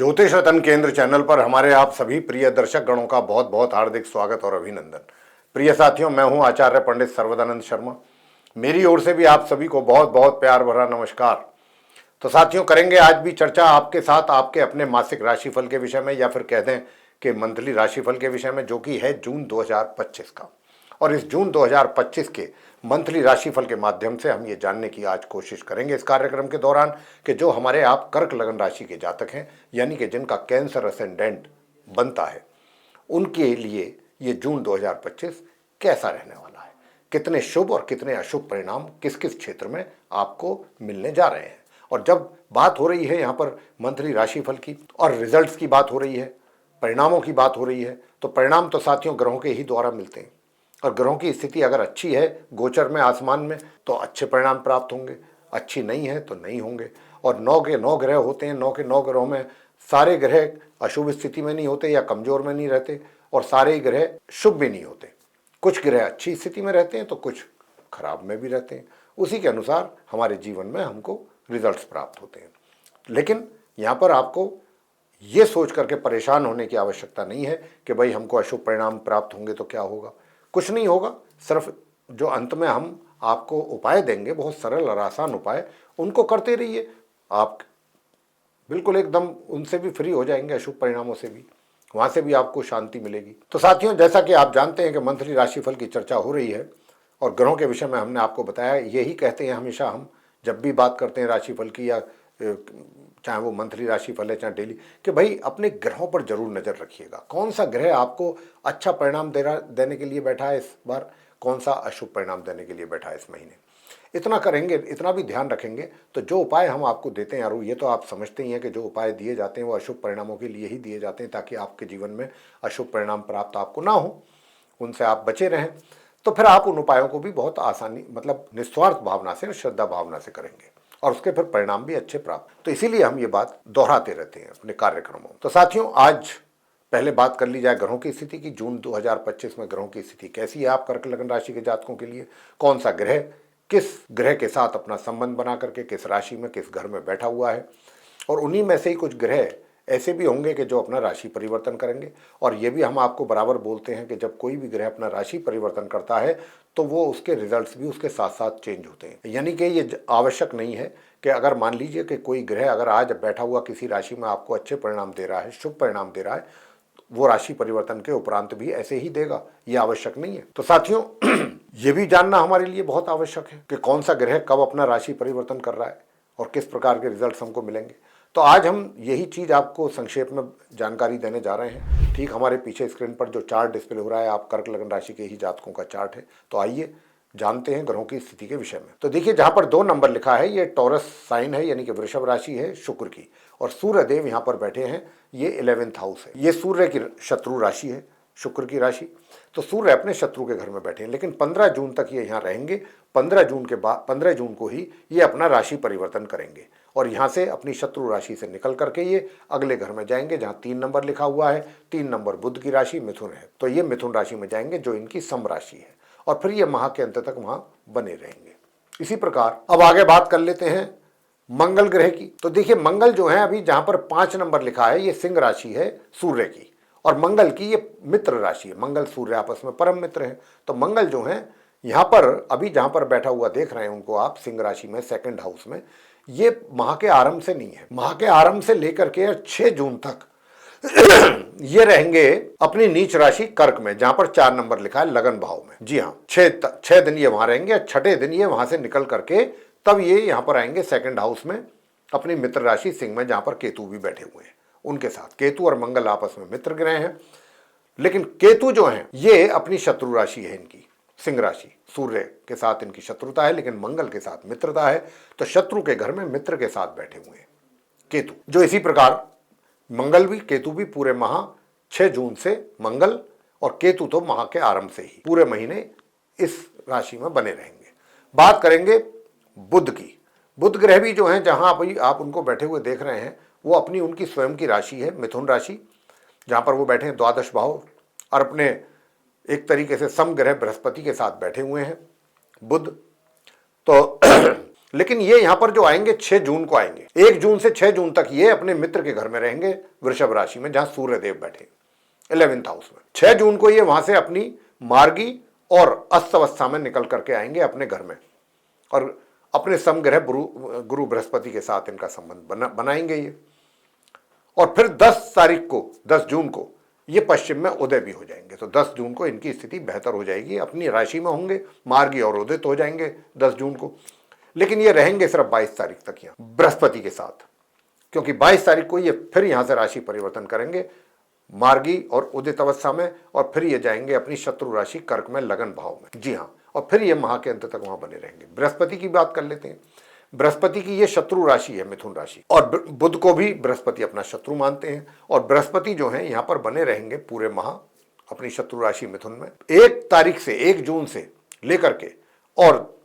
ज्योतिष रतन केंद्र चैनल पर हमारे आप सभी प्रिय दर्शक गणों का बहुत बहुत हार्दिक स्वागत और अभिनंदन। प्रिय साथियों, मैं हूं आचार्य पंडित सर्वदानंद शर्मा। मेरी ओर से भी आप सभी को बहुत बहुत प्यार भरा नमस्कार। तो साथियों, करेंगे आज भी चर्चा आपके साथ आपके अपने मासिक राशिफल के विषय में, या फिर कह दें कि मंथली राशिफल के विषय में, जो कि है जून 2025 का। और इस जून 2025 के मंथली राशिफल के माध्यम से हम ये जानने की आज कोशिश करेंगे इस कार्यक्रम के दौरान कि जो हमारे आप कर्क लगन राशि के जातक हैं, यानी कि जिनका कैंसर असेंडेंट बनता है, उनके लिए ये जून 2025 कैसा रहने वाला है, कितने शुभ और कितने अशुभ परिणाम किस किस क्षेत्र में आपको मिलने जा रहे हैं। और जब बात हो रही है यहाँ पर मंथली राशिफल की और रिजल्ट्स की बात हो रही है, परिणामों की बात हो रही है, तो परिणाम तो साथियों ग्रहों के ही द्वारा मिलते हैं। और ग्रहों की स्थिति अगर अच्छी है गोचर में, आसमान में, तो अच्छे परिणाम प्राप्त होंगे, अच्छी नहीं है तो नहीं होंगे। और 9 के 9 ग्रह होते हैं, 9 के 9 ग्रहों में सारे ग्रह अशुभ स्थिति में नहीं होते या कमजोर में नहीं रहते, और सारे ही ग्रह शुभ भी नहीं होते। कुछ ग्रह अच्छी स्थिति में रहते हैं तो कुछ खराब में भी रहते हैं। उसी के अनुसार हमारे जीवन में हमको रिजल्ट्स प्राप्त होते हैं। लेकिन यहाँ पर आपको ये सोच करके परेशान होने की आवश्यकता नहीं है कि भाई हमको अशुभ परिणाम प्राप्त होंगे तो क्या होगा। कुछ नहीं होगा, सिर्फ जो अंत में हम आपको उपाय देंगे, बहुत सरल और आसान उपाय, उनको करते रहिए। आप बिल्कुल एकदम उनसे भी फ्री हो जाएंगे, अशुभ परिणामों से भी, वहाँ से भी आपको शांति मिलेगी। तो साथियों, जैसा कि आप जानते हैं कि मंथली राशिफल की चर्चा हो रही है और ग्रहों के विषय में हमने आपको बताया, यही कहते हैं हमेशा हम जब भी बात करते हैं राशिफल की, या चाहे वो मंथली राशिफल है चाहे डेली, कि भाई अपने ग्रहों पर जरूर नज़र रखिएगा। कौन सा ग्रह आपको अच्छा परिणाम देने के लिए बैठा है इस बार, कौन सा अशुभ परिणाम देने के लिए बैठा है इस महीने। इतना करेंगे, इतना भी ध्यान रखेंगे तो जो उपाय हम आपको देते हैं, और ये तो आप समझते ही हैं कि जो उपाय दिए जाते हैं वो अशुभ परिणामों के लिए ही दिए जाते हैं, ताकि आपके जीवन में अशुभ परिणाम प्राप्त आपको ना हो, उनसे आप बचे रहें। तो फिर आप उन उपायों को भी बहुत आसानी, मतलब निस्वार्थ भावना से, श्रद्धा भावना से करेंगे और उसके फिर परिणाम भी अच्छे प्राप्त। तो इसीलिए हम ये बात दोहराते रहते हैं अपने कार्यक्रमों में। तो साथियों, आज पहले बात कर ली जाए ग्रहों की स्थिति की। जून 2025 में ग्रहों की स्थिति कैसी है आप कर्क लगन राशि के जातकों के लिए, कौन सा ग्रह किस ग्रह के साथ अपना संबंध बना करके किस राशि में, किस घर में बैठा हुआ है। और उन्हीं में से ही कुछ ग्रह ऐसे भी होंगे कि जो अपना राशि परिवर्तन करेंगे। और ये भी हम आपको बराबर बोलते हैं कि जब कोई भी ग्रह अपना राशि परिवर्तन करता है तो वो उसके रिजल्ट्स भी उसके साथ साथ चेंज होते हैं। यानी कि ये आवश्यक नहीं है कि अगर मान लीजिए कि कोई ग्रह अगर आज बैठा हुआ किसी राशि में आपको अच्छे परिणाम दे रहा है, शुभ परिणाम दे रहा है, वो राशि परिवर्तन के उपरांत भी ऐसे ही देगा, ये आवश्यक नहीं है। तो साथियों, ये भी जानना हमारे लिए बहुत आवश्यक है कि कौन सा ग्रह कब अपना राशि परिवर्तन कर रहा है और किस प्रकार के रिजल्ट्स हमको मिलेंगे। तो आज हम यही चीज़ आपको संक्षेप में जानकारी देने जा रहे हैं। ठीक हमारे पीछे स्क्रीन पर जो चार्ट डिस्प्ले हो रहा है, आप कर्क लगन राशि के ही जातकों का चार्ट है। तो आइए जानते हैं ग्रहों की स्थिति के विषय में। तो देखिए, जहाँ पर 2 नंबर लिखा है, ये टॉरस साइन है, यानी कि वृषभ राशि है शुक्र की, और सूर्य देव यहाँ पर बैठे हैं, ये 11th हाउस है। ये सूर्य की शत्रु राशि है, शुक्र की राशि। तो सूर्य अपने शत्रु के घर में बैठे हैं, लेकिन 15 जून तक ये यहाँ रहेंगे। 15 जून के बाद 15 जून को ही ये अपना राशि परिवर्तन करेंगे और यहाँ से अपनी शत्रु राशि से निकल करके ये अगले घर में जाएंगे, जहाँ 3 नंबर लिखा हुआ है। 3 नंबर बुध की राशि मिथुन है, तो ये मिथुन राशि में जाएंगे जो इनकी सम राशि है, और फिर ये माह के अंत तक वहाँ बने रहेंगे। इसी प्रकार अब आगे बात कर लेते हैं मंगल ग्रह की। तो देखिए, मंगल जो है अभी जहाँ पर 5 नंबर लिखा है, ये सिंह राशि है सूर्य की, और मंगल की ये मित्र राशि है। मंगल सूर्य आपस में परम मित्र हैं। तो मंगल जो है यहाँ पर अभी जहाँ पर बैठा हुआ देख रहे हैं उनको आप, सिंह राशि में 2nd हाउस में, ये माह के आरंभ से नहीं है। माह के आरंभ से लेकर के 6 जून तक ये रहेंगे अपनी नीच राशि कर्क में, जहां पर 4 नंबर लिखा है लगन भाव में। जी हाँ, 6 दिन ये वहां रहेंगे, 6ठे दिन ये वहां से निकल करके तब ये यहां पर आएंगे 2nd हाउस में, अपनी मित्र राशि सिंह में, जहां पर केतु भी बैठे हुए हैं उनके साथ। केतु और मंगल आपस में मित्र ग्रह हैं, लेकिन केतु जो है ये अपनी शत्रु राशि है इनकी, सिंह राशि। सूर्य के साथ इनकी शत्रुता है, लेकिन मंगल के साथ मित्रता है। तो शत्रु के घर में मित्र के साथ बैठे हुए हैं केतु। जो इसी प्रकार मंगल भी केतु भी पूरे माह 6 जून से मंगल और केतु तो माह के आरंभ से ही पूरे महीने इस राशि में बने रहेंगे। बात करेंगे बुध की। बुध ग्रह भी जो हैं, जहां आप उनको बैठे हुए देख रहे हैं, वो अपनी उनकी स्वयं की राशि है मिथुन राशि, जहां पर वो बैठे हैं 12 भाव, और अपने एक तरीके से समग्रह बृहस्पति के साथ बैठे हुए हैं बुध। तो लेकिन ये यहां पर जो आएंगे 6 जून को आएंगे, 1 जून से 6 जून तक ये अपने मित्र के घर में रहेंगे वृषभ राशि में, जहां सूर्य देव बैठे 11th हाउस में। 6 जून को ये वहां से अपनी मार्गी और अस्त अवस्था में निकल करके आएंगे अपने घर में, और अपने समग्रह गुरु बृहस्पति के साथ इनका संबंध बनाएंगे ये। और फिर 10 तारीख को, 10 जून को ये पश्चिम में उदय भी हो जाएंगे। तो 10 जून को इनकी स्थिति बेहतर हो जाएगी, अपनी राशि में होंगे, मार्गी और उदित हो जाएंगे 10 जून को। लेकिन ये रहेंगे सिर्फ 22 तारीख तक यहाँ बृहस्पति के साथ, क्योंकि 22 तारीख को ये फिर यहां से राशि परिवर्तन करेंगे मार्गी और उदित अवस्था में, और फिर ये जाएंगे अपनी शत्रु राशि कर्क में, लगन भाव में। जी हाँ, और फिर ये माह के अंत तक वहां बने रहेंगे। बृहस्पति की बात कर लेते हैं। बृहस्पति की ये शत्रु राशि है, मिथुन राशि, और बुध को भी बृहस्पति अपना शत्रु मानते हैं। और बृहस्पति जो है यहाँ पर बने रहेंगे पूरे माह अपनी शत्रु राशि मिथुन में। 1 तारीख से, 1 जून से लेकर के और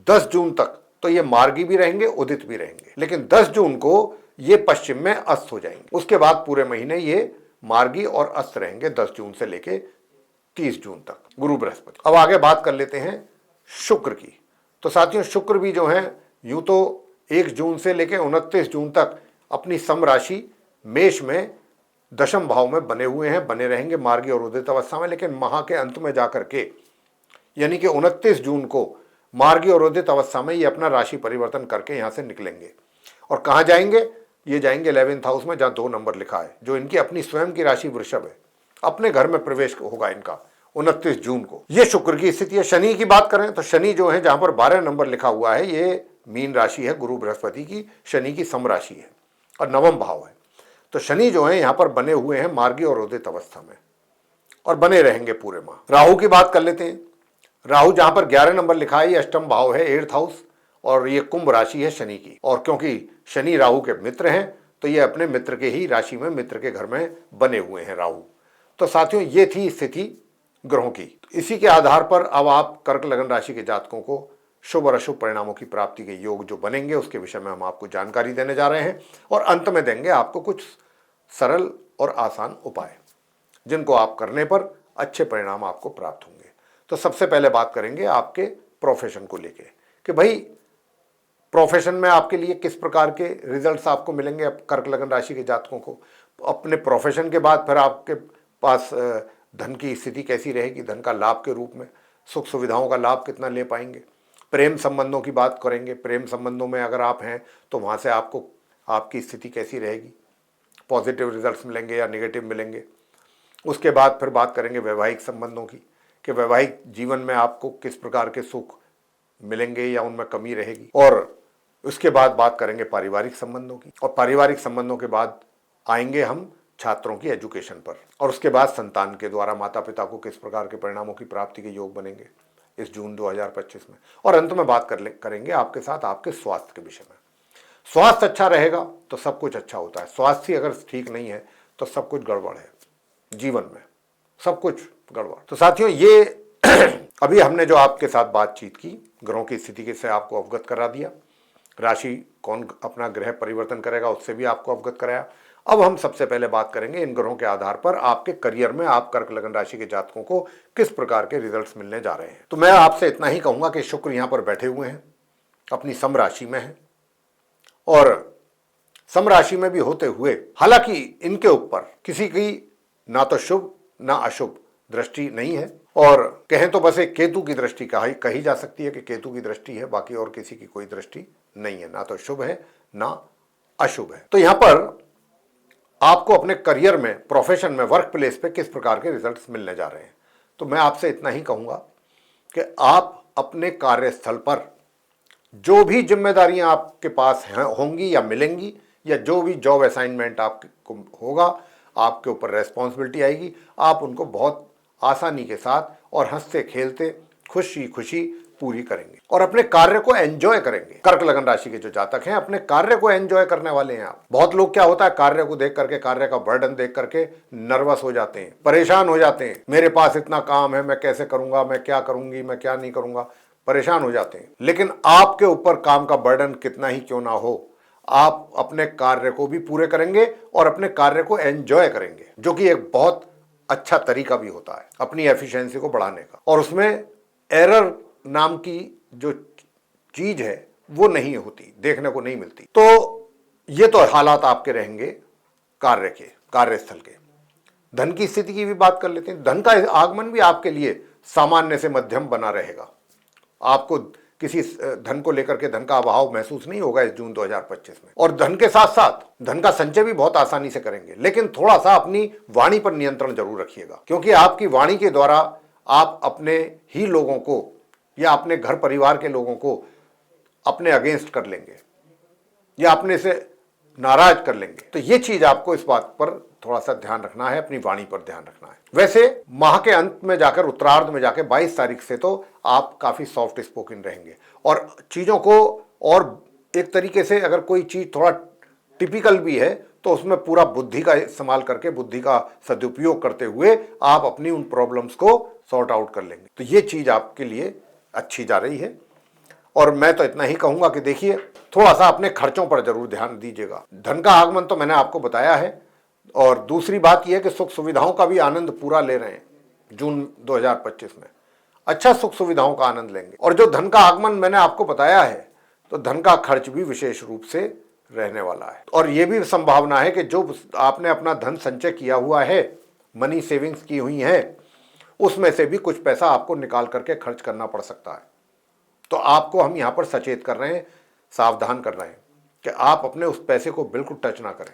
10 जून तक तो ये मार्गी भी रहेंगे, उदित भी रहेंगे। लेकिन 10 जून को ये पश्चिम में अस्त हो जाएंगे। उसके बाद पूरे महीने ये मार्गी और अस्त रहेंगे 10 जून से लेके 30 जून तक, गुरु बृहस्पति। अब आगे बात कर लेते हैं शुक्र की। तो साथियों, शुक्र भी जो है यूं तो 1 जून से लेके 29 जून तक अपनी सम राशि मेष में दशम भाव में बने हुए हैं, बने रहेंगे मार्गी और उदित अवस्था में। लेकिन माह के अंत में जाकर के, यानी कि 29 जून को मार्गी और उदित अवस्था में ये अपना राशि परिवर्तन करके यहां से निकलेंगे। और कहां जाएंगे? ये जाएंगे 11th हाउस में, जहां 2 नंबर लिखा है, जो इनकी अपनी स्वयं की राशि वृषभ है। अपने घर में प्रवेश होगा इनका 29 जून को। ये शुक्र की स्थिति है। शनि की बात करें तो शनि जो है, जहां पर 12 नंबर लिखा हुआ है, ये मीन राशि है, गुरु बृहस्पति की शनि की सम राशि है और नवम भाव है। तो शनि जो है यहाँ पर बने हुए हैं मार्गी और उदित अवस्था में, और बने रहेंगे पूरे माह। राहु की बात कर लेते हैं। राहु जहां पर 11 नंबर लिखा है, ये अष्टम भाव है, 8th हाउस, और ये कुंभ राशि है शनि की। और क्योंकि शनि राहु के मित्र हैं, तो ये अपने मित्र के ही राशि में, मित्र के घर में बने हुए हैं राहु। तो साथियों, ये थी स्थिति ग्रहों की। इसी के आधार पर अब आप कर्क लगन राशि के जातकों को शुभ और अशुभ परिणामों की प्राप्ति के योग जो बनेंगे, उसके विषय में हम आपको जानकारी देने जा रहे हैं, और अंत में देंगे आपको कुछ सरल और आसान उपाय, जिनको आप करने पर अच्छे परिणाम आपको प्राप्त होंगे। तो सबसे पहले बात करेंगे आपके प्रोफेशन को लेके, कि भाई प्रोफेशन में आपके लिए किस प्रकार के रिजल्ट्स आपको मिलेंगे कर्क लगन राशि के जातकों को। अपने प्रोफेशन के बाद फिर आपके पास धन की स्थिति कैसी रहेगी, धन का लाभ के रूप में, सुख सुविधाओं का लाभ कितना ले पाएंगे। प्रेम संबंधों की बात करेंगे, प्रेम संबंधों में अगर आप हैं तो वहाँ से आपको आपकी स्थिति कैसी रहेगी, पॉजिटिव रिजल्ट्स मिलेंगे या नेगेटिव मिलेंगे। उसके बाद फिर बात करेंगे वैवाहिक संबंधों की, कि वैवाहिक जीवन में आपको किस प्रकार के सुख मिलेंगे या उनमें कमी रहेगी। और उसके बाद बात करेंगे पारिवारिक संबंधों की, और पारिवारिक संबंधों के बाद आएंगे हम छात्रों की एजुकेशन पर, और उसके बाद संतान के द्वारा माता पिता को किस प्रकार के परिणामों की प्राप्ति के योग बनेंगे इस जून 2025 में। और अंत में बात करेंगे आपके साथ आपके स्वास्थ्य के विषय में। स्वास्थ्य अच्छा रहेगा तो सब कुछ अच्छा होता है, स्वास्थ्य अगर ठीक नहीं है तो सब कुछ गड़बड़ है, जीवन में सब कुछ गड़बड़। तो साथियों, ये अभी हमने जो आपके साथ बातचीत की, ग्रहों की स्थिति से आपको अवगत करा दिया, राशि कौन अपना ग्रह परिवर्तन करेगा उससे भी आपको अवगत कराया। अब हम सबसे पहले बात करेंगे इन ग्रहों के आधार पर आपके करियर में आप कर्क लगन राशि के जातकों को किस प्रकार के रिजल्ट्स मिलने जा रहे हैं। तो मैं आपसे इतना ही कहूंगा कि शुक्र यहां पर बैठे हुए हैं, अपनी सम राशि में है, और सम राशि में भी होते हुए हालांकि इनके ऊपर किसी की ना तो शुभ ना अशुभ दृष्टि नहीं है, और कहें तो बस एक केतु की दृष्टि कही जा सकती है कि केतु की दृष्टि है, बाकी और किसी की कोई दृष्टि नहीं है, ना तो शुभ है ना अशुभ है। तो यहां पर आपको अपने करियर में, प्रोफेशन में, वर्क प्लेस पे किस प्रकार के रिजल्ट्स मिलने जा रहे हैं। तो मैं आपसे इतना ही कहूंगा कि आप अपने कार्यस्थल पर जो भी जिम्मेदारियां आपके पास होंगी या मिलेंगी, या जो भी जॉब असाइनमेंट आपको होगा, आपके ऊपर रेस्पॉन्सिबिलिटी आएगी, आप उनको बहुत आसानी के साथ और हंसते खेलते खुशी खुशी पूरी करेंगे, और अपने कार्य को एंजॉय करेंगे। कर्क लगन राशि के जो जातक हैं अपने कार्य को एंजॉय करने वाले हैं आप। बहुत लोग क्या होता है, कार्य को देख करके, कार्य का बर्डन देख करके नर्वस हो जाते हैं, परेशान हो जाते हैं, मेरे पास इतना काम है, मैं कैसे करूंगा, मैं क्या करूंगी, मैं क्या नहीं करूंगा, परेशान हो जाते हैं। लेकिन आपके ऊपर काम का बर्डन कितना ही क्यों ना हो, आप अपने कार्य को भी पूरे करेंगे और अपने कार्य को एंजॉय करेंगे, जो कि एक बहुत अच्छा तरीका भी होता है अपनी एफिशिएंसी को बढ़ाने का। और उसमें एरर नाम की जो चीज है वो नहीं होती, देखने को नहीं मिलती। तो ये तो हालात आपके रहेंगे कार्यस्थल के। धन की स्थिति की भी बात कर लेते हैं। धन का आगमन भी आपके लिए सामान्य से मध्यम बना रहेगा। आपको किसी धन को लेकर के धन का अभाव महसूस नहीं होगा इस जून 2025 में। और धन के साथ साथ धन का संचय भी बहुत आसानी से करेंगे, लेकिन थोड़ा सा अपनी वाणी पर नियंत्रण जरूर रखिएगा, क्योंकि आपकी वाणी के द्वारा आप अपने ही लोगों को या अपने घर परिवार के लोगों को अपने अगेंस्ट कर लेंगे या अपने से नाराज कर लेंगे। तो ये चीज आपको इस बात पर थोड़ा सा ध्यान रखना है, अपनी वाणी पर ध्यान रखना है। वैसे माह के अंत में जाकर, उत्तरार्ध में जाकर 22 तारीख से तो आप काफी सॉफ्ट स्पोकन रहेंगे और चीजों को, और एक तरीके से अगर कोई चीज थोड़ा टिपिकल भी है तो उसमें पूरा बुद्धि का इस्तेमाल करके, बुद्धि का सदुपयोग करते हुए आप अपनी उन प्रॉब्लम्स को सॉर्ट आउट कर लेंगे। तो ये चीज आपके लिए अच्छी जा रही है। और मैं तो इतना ही कहूंगा कि देखिए, थोड़ा सा अपने खर्चों पर जरूर ध्यान दीजिएगा। धन का आगमन तो मैंने आपको बताया है, और दूसरी बात यह है कि सुख सुविधाओं का भी आनंद पूरा ले रहे हैं जून 2025 में। अच्छा सुख सुविधाओं का आनंद लेंगे। और जो धन का आगमन मैंने आपको बताया है, तो धन का खर्च भी विशेष रूप से रहने वाला है। और यह भी संभावना है कि जो आपने अपना धन संचय किया हुआ है, मनी सेविंग्स की हुई है, उसमें से भी कुछ पैसा आपको निकाल करके खर्च करना पड़ सकता है। तो आपको हम यहां पर सचेत कर रहे हैं, सावधान कर रहे हैं कि आप अपने उस पैसे को बिल्कुल टच ना करें,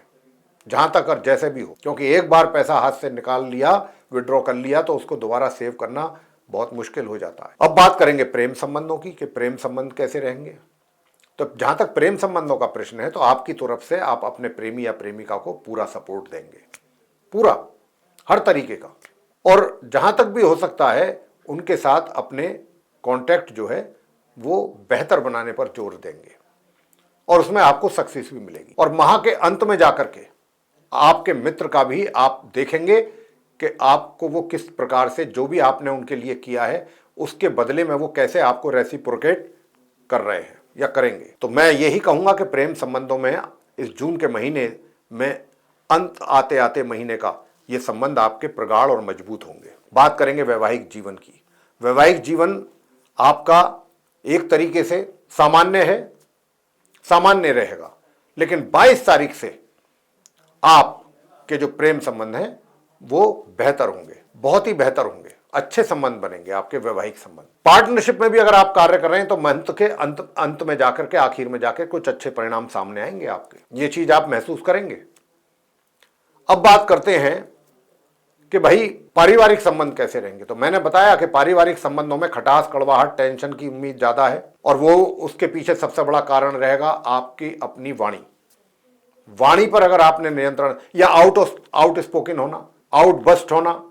जहां तक और जैसे भी हो, क्योंकि एक बार पैसा हाथ से निकाल लिया, विड्रॉ कर लिया, तो उसको दोबारा सेव करना बहुत मुश्किल हो जाता है। अब बात करेंगे प्रेम संबंधों की कि प्रेम संबंध कैसे रहेंगे। तो जहां तक प्रेम संबंधों का प्रश्न है, तो आपकी तरफ से आप अपने प्रेमी या प्रेमिका को पूरा सपोर्ट देंगे, पूरा हर तरीके का। और जहां तक भी हो सकता है उनके साथ अपने कॉन्टैक्ट जो है वो बेहतर बनाने पर जोर देंगे, और उसमें आपको सक्सेस भी मिलेगी। और माह के अंत में जाकर के आपके मित्र का भी आप देखेंगे कि आपको वो किस प्रकार से, जो भी आपने उनके लिए किया है, उसके बदले में वो कैसे आपको रेसिप्रोकेट कर रहे हैं या करेंगे। तो मैं यही कहूंगा कि प्रेम संबंधों में इस जून के महीने में, अंत आते आते महीने का, ये संबंध आपके प्रगाढ़ और मजबूत होंगे। बात करेंगे वैवाहिक जीवन की। वैवाहिक जीवन आपका एक तरीके से सामान्य है, सामान्य रहेगा, लेकिन 22 तारीख से आपके जो प्रेम संबंध हैं वो बेहतर होंगे, बहुत ही बेहतर होंगे। अच्छे संबंध बनेंगे आपके वैवाहिक संबंध। पार्टनरशिप में भी अगर आप कार्य कर रहे हैं तो मंथ के अंत में जाकर के, आखिर में जाकर कुछ अच्छे परिणाम सामने आएंगे आपके, ये चीज आप महसूस करेंगे। अब बात करते हैं कि भाई पारिवारिक संबंध कैसे रहेंगे। तो मैंने बताया कि पारिवारिक संबंधों में खटास, कड़वाहट, टेंशन की उम्मीद ज्यादा है, और वो उसके पीछे सबसे बड़ा कारण रहेगा आपकी अपनी वाणी। वाणी पर अगर आपने नियंत्रण, या आउट स्पोकन होना, आउट बस्ट होना,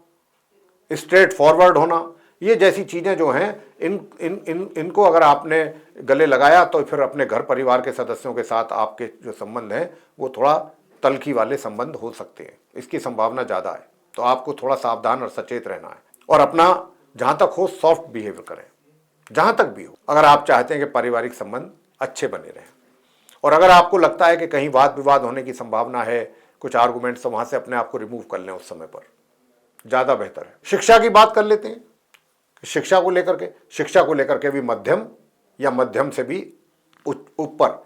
स्ट्रेट फॉरवर्ड होना, ये जैसी चीजें जो हैं, इनको अगर आपने गले लगाया तो फिर अपने घर परिवार के सदस्यों के साथ आपके जो संबंध हैं वो थोड़ा तल्खी वाले संबंध हो सकते हैं, इसकी संभावना ज्यादा है। तो आपको थोड़ा सावधान और सचेत रहना है, और अपना जहां तक हो सॉफ्ट बिहेवियर करें, जहां तक भी हो, अगर आप चाहते हैं कि पारिवारिक संबंध अच्छे बने रहें। और अगर आपको लगता है कि कहीं वाद विवाद होने की संभावना है, कुछ आर्गुमेंट्स, तो वहां से अपने आप को रिमूव कर लें उस समय पर, ज्यादा बेहतर है। शिक्षा की बात कर लेते हैं। शिक्षा को लेकर के भी मध्यम या मध्यम से भी ऊपर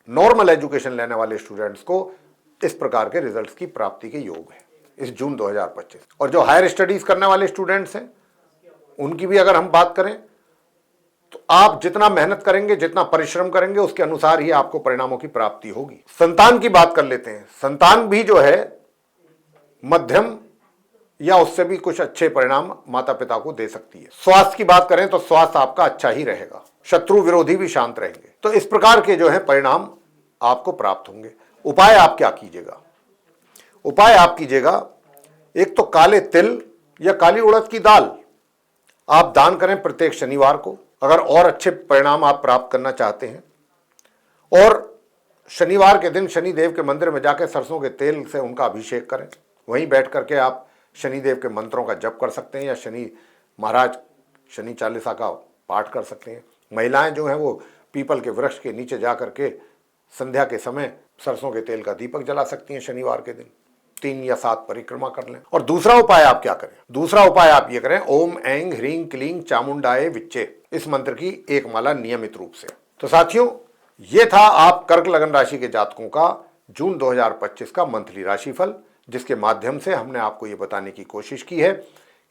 नॉर्मल एजुकेशन लेने वाले स्टूडेंट्स को इस प्रकार के रिजल्ट्स की प्राप्ति के योग है इस जून 2025। और जो हायर स्टडीज करने वाले स्टूडेंट्स हैं उनकी भी अगर हम बात करें, तो आप जितना मेहनत करेंगे, जितना परिश्रम करेंगे, उसके अनुसार ही आपको परिणामों की प्राप्ति होगी। संतान की बात कर लेते हैं। संतान भी जो है मध्यम या उससे भी कुछ अच्छे परिणाम माता पिता को दे सकती है। स्वास्थ्य की बात करें तो स्वास्थ्य आपका अच्छा ही रहेगा, शत्रु विरोधी भी शांत रहेंगे। तो इस प्रकार के जो है परिणाम आपको प्राप्त होंगे। उपाय आप क्या कीजिएगा? उपाय आप कीजिएगा, एक तो काले तिल या काली उड़द की दाल आप दान करें प्रत्येक शनिवार को, अगर और अच्छे परिणाम आप प्राप्त करना चाहते हैं। और शनिवार के दिन शनिदेव के मंदिर में जाकर सरसों के तेल से उनका अभिषेक करें। वहीं बैठ करके आप शनिदेव के मंत्रों का जप कर सकते हैं, या शनि महाराज शनि चालीसा का पाठ कर सकते हैं। महिलाएं जो हैं वो पीपल के वृक्ष के नीचे जा करके संध्या के समय सरसों के तेल का दीपक जला सकती हैं शनिवार के दिन। 3 या 7 परिक्रमा कर लें। और दूसरा उपाय आप क्या करें? दूसरा उपाय आप ये करें, ओम ऐं ह्रीं क्लीं चामुंडाय विच्चे, इस मंत्र की एक माला नियमित रूप से। तो साथियों, ये था आप कर्क लगन राशि के जातकों का जून 2025 का मंथली राशिफल, जिसके माध्यम से हमने आपको ये बताने की कोशिश की है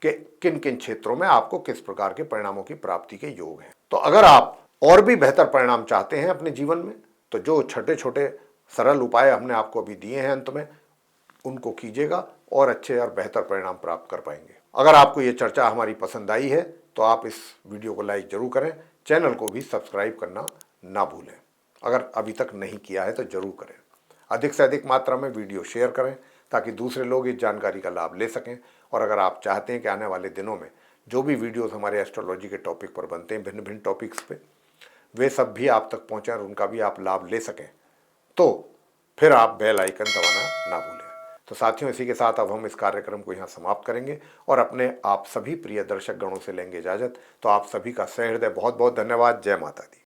कि किन किन क्षेत्रों में आपको किस प्रकार के परिणामों की प्राप्ति के योग हैं। तो अगर आप और भी बेहतर परिणाम चाहते हैं अपने जीवन में, तो जो छोटे छोटे सरल उपाय हमने आपको अभी दिए हैं अंत में, उनको कीजिएगा और अच्छे और बेहतर परिणाम प्राप्त कर पाएंगे। अगर आपको ये चर्चा हमारी पसंद आई है तो आप इस वीडियो को लाइक जरूर करें, चैनल को भी सब्सक्राइब करना ना भूलें। अगर अभी तक नहीं किया है तो जरूर करें। अधिक से अधिक मात्रा में वीडियो शेयर करें ताकि दूसरे लोग इस जानकारी का लाभ ले सकें। और अगर आप चाहते हैं कि आने वाले दिनों में जो भी वीडियोस हमारे एस्ट्रोलॉजी के टॉपिक पर बनते हैं, भिन्न भिन्न टॉपिक्स पे, वे सब भी आप तक पहुँचें और उनका भी आप लाभ ले सकें, तो फिर आप बेल आइकन दबाना ना भूलें। तो साथियों, इसी के साथ अब हम इस कार्यक्रम को यहाँ समाप्त करेंगे और अपने आप सभी प्रिय दर्शक गणों से लेंगे इजाजत। तो आप सभी का सहृदय बहुत बहुत धन्यवाद। जय माता दी।